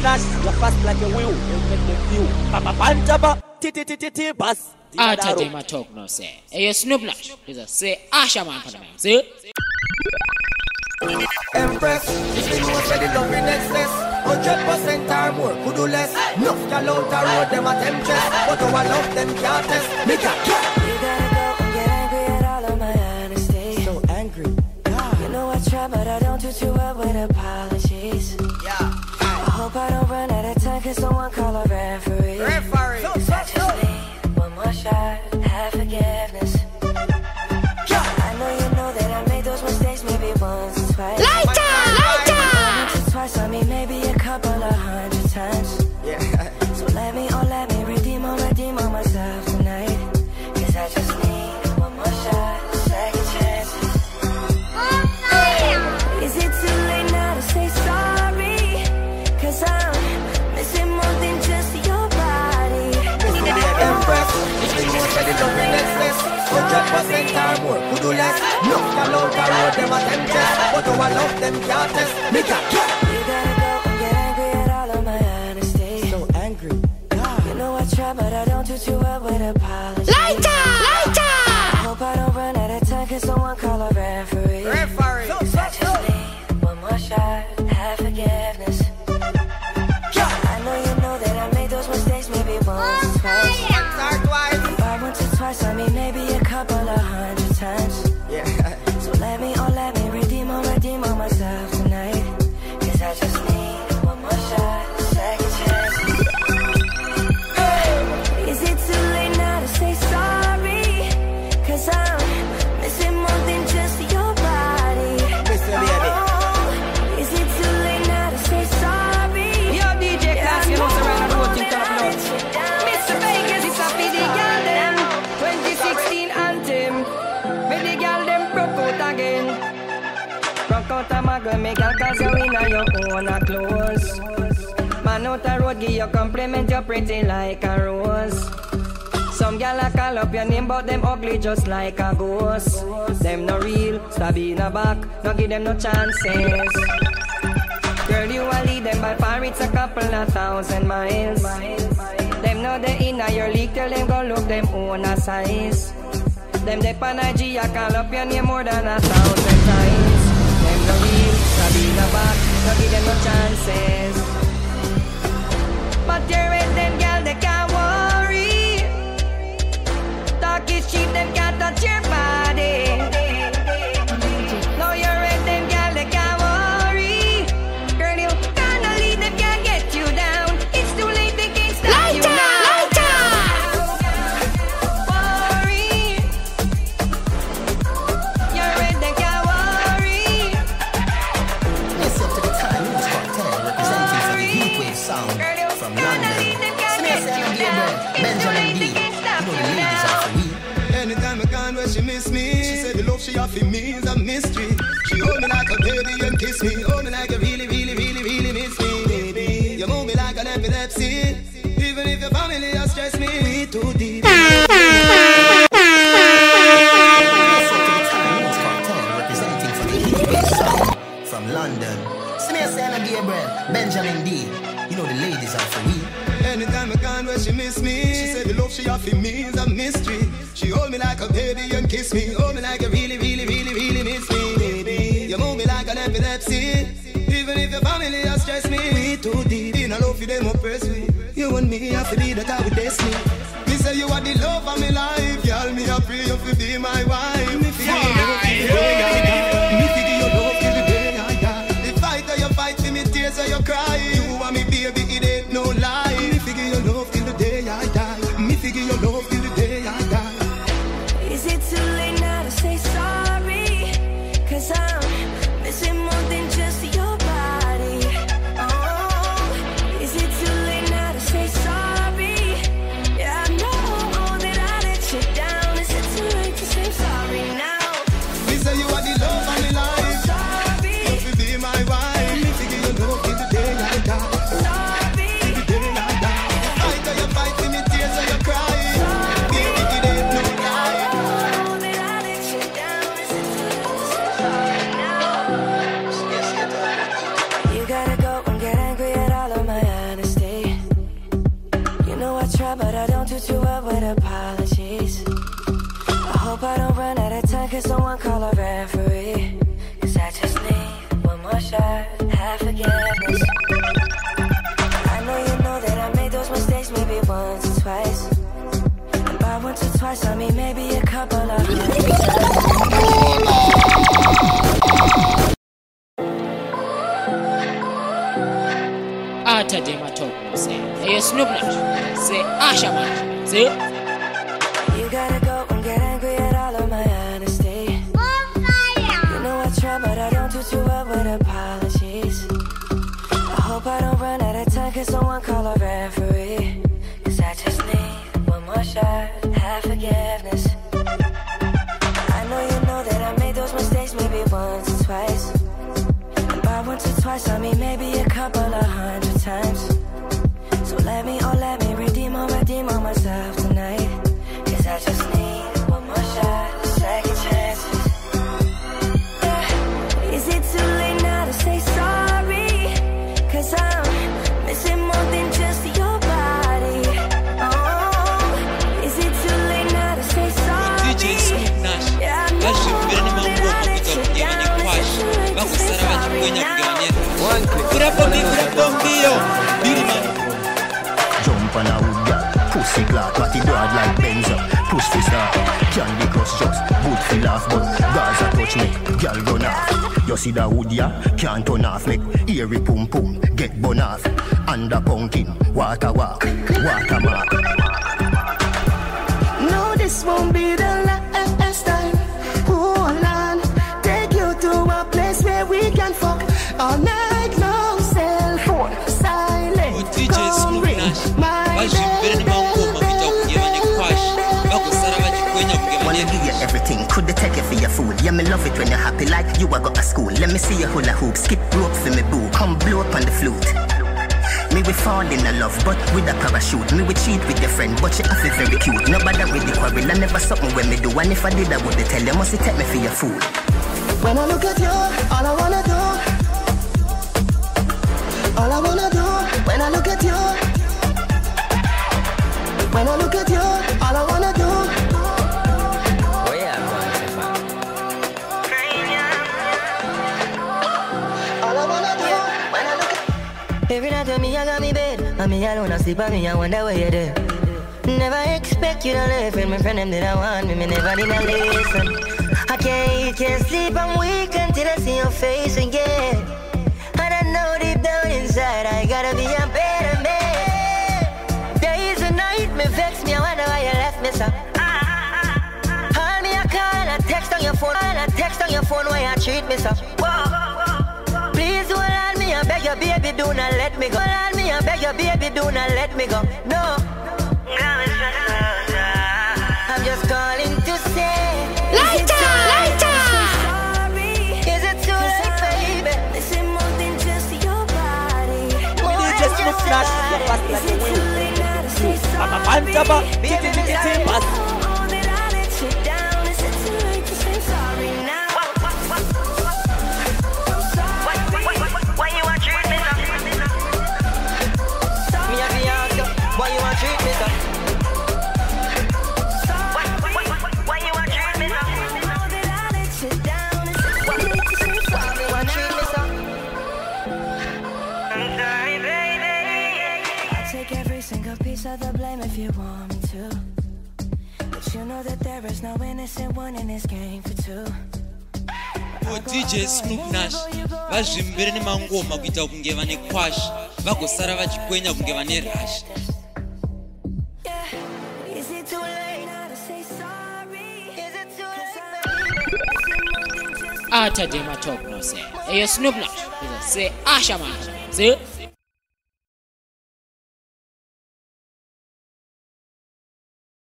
Nash, you fast like a wheel, you make the view. Papa Panjaba, Titi Bus. Ata Jema talk no say. Hey, Snoop Nash, is say Asha man for the man. See? Empress, if you know say the love in excess 100% or more, could do less. Enough y'all out the road, them a temptress, but our love them can't test. Me can't. You gotta go and get angry at all of my honesty. So angry. You know I try, but I don't do too well with apologies. Yeah. I hope I don't run out of time, cause someone call a referee. Referee. Cause I just need one more shot, have forgiveness. I know you know that I made those mistakes maybe once or twice. Lighter! Once or twice, I mean maybe a couple of 100 times. Yeah. So let me redeem on myself tonight. Cause I just need one more shot, second chances. Is it too late now to say sorry? Cause I'm missing more than just your body. Empress, if you know say the love in excess 100% or more, could do less. Enough y'all out the road, them a temptress, but our love them can't test. Me can't. You gotta go and get angry at all of my honesty. So angry. You know I try, but I don't do too well with apologies. Lighter! I hope I don't run out of time, cause someone call a referee. Referee. Cause I just need one more shot, have forgiveness. I know you know that I made those mistakes maybe once or twice. By once or twice, I mean maybe a couple of 100 times. Yeah. So let me redeem on myself tonight. Cause I just need one more shot, second chance. Is it too late now to say sorry? Cause I'm missing more than just your body. Listen, baby. Oh, is it too late now to say sorry? Yo, DJ Class, you know, surround the road, you turn up loud. Mr. Vegas is a for the girl them 2016 anthem. When the girl them broke out again. Broke out a magle, make girl cause you in your own clothes. Man out the road, give you compliment, you're pretty like a rose. Some gal a call up your name, but them ugly just like a ghost. Them no real, stab in the back, no give them no chances. Girl, you a lead them by far, it's a couple of 1,000 miles. Them know they inna your league, tell them go look them own a size. Them dep on IG, I call up your name more than 1,000 times. Them no real, stab in the back, no give them no chances. But you're with them gal, they can't worry. Talk is cheap, them can't touch your body. No, you're with them gal, they can't worry. Girl, you can't lead, them can't get you down. It's too late, they can't stop you now. Worry. You're with them, can't worry. Listen to the time, it's Hot 10, representing for the Heatwave sound from London. Smith and Benjamin D. You know the ladies are for me. Anytime I can where she miss me, she said the love she offer me is a mystery. She hold me like a baby and kiss me, hold me like you really, really, really, really miss me, baby. You move me like an epilepsy, even if your family has stressed me. We too deep. Listen to the time, it's Hot 10, representing for the Heatwave sound from London. Smith and Benjamin D. You know the ladies are for me. Anytime I can where she miss me, she said the love she offer me is a mystery. She hold me like a baby and kiss me, hold me like you really, really, really, really miss me, baby. You move me like an epilepsy, even if your family has stressed me. We too deep in a love for them oppress me. You and me have to be the type with destiny. Me say you are the love of my life, y'all. Me a pray you to be my wife. Me feel your love till the day I die. Me feel your love till the day I die. The fight that you fight for me, tears that you cry. You and me baby, it ain't no lie. Me figure your love till the day I die. Me figure your love till the day I die. Is it too late now to say sorry? Cause I'm missing more than just your body. Oh, is it too late now to say sorry? Yeah, I know that I let you down. Is it too late to say sorry? with apologies. I hope I don't run out of time, cause someone call a referee. Cause I just need one more shot, have forgiveness. I know you know that I made those mistakes maybe once or twice. And by once or twice, I mean maybe a couple of hundred times. After them I talk no say, hey Snoop Nash, say Asha man, say. You gotta go and get angry at all of my honesty. You know I try, but I don't do too well with apologies. I hope I don't run out of time, cause someone call a referee. Cause I just need one more shot, have forgiveness. I know you know that I made those mistakes maybe once or twice. And by once or twice, I mean maybe a couple of hundred times. So let me redeem on myself tonight. Cause I just need one more shot, second chances. Yeah. Is it too late now to say sorry? Cause I'm missing more than just your body. Oh, is it too late now to say sorry? DJ Snoop Nash, baje mbere n'amangoma kujya kugenda kwaje bagusara bakikwenya kugabanya kurapombiyo biriman jump on a wood girl, pussy glad, but it hard like Benzo. Push this up, candy cross just, good feel laugh, but Gaza touch me, girl run off. You see the wood ya, can't turn off, make eerie pum pum, get bun off. Under pumpkin, water walk, water mark. No, this won't be the last time. Hold on, take you to a place where we can fuck all night long. Cell phone silent. DJ Snoop Nash, baje mbere n'amangoma kujya kugabanya kwaje bagusara bakikwenya kugabanya. Wanna give you everything, could they take you for your food? Yeah, me love it when you're happy like you a go to school. Let me see your hula hoop, skip rope for me boo, come blow up on the flute. Me we fall in love, but with a parachute. Me we cheat with your friend, but you have it very cute. Nobody with the quarrel, I never something when me do. And if I did, I would tell you, must you take me for your food. When I look at you, all I wanna do, all I wanna do. When I look at you, when I look at you, all I wanna do. Oh yeah, All I wanna do, when I look at Every night to me, I got me bed. And me alone, I sleep on me, I wonder where you're there. Never expect you to live with my friend, them that I want me never did I listen. I can't eat, can't sleep, I'm weak until I see your face again. And I know deep down inside, I gotta be a better man. Days and night, me vex me, I wonder why you left me so. Call me a call, I text on your phone, and I text on your phone why you treat me so. Whoa. Please hold on me, I beg your baby, do not let me go. Hold on me, I beg your baby, do not let me go. No. I'm just calling to say, lighter, lighter. Is it too late, baby? Missing more than just your body. DJ Snoop Nash, you pass like a wheel. Papa Pantaba, titi pass. Why you want to treat me so? Me have to ask you, why you want to treat me so? Why you want to treat me so? Why you want to treat me so? I'm sorry, baby. I'll take every single piece of the blame if you want me to. But you know that there is no innocent one in this game for two. Oh, DJ Snoop Nash, baje mbere n'amangoma kujya kugabanya kwaje bagusara bakikwenya kugabanya rash. Is it too late now to say sorry? Is it too late? After them I talk no say, hey Snoop Nash, say Asha man, say.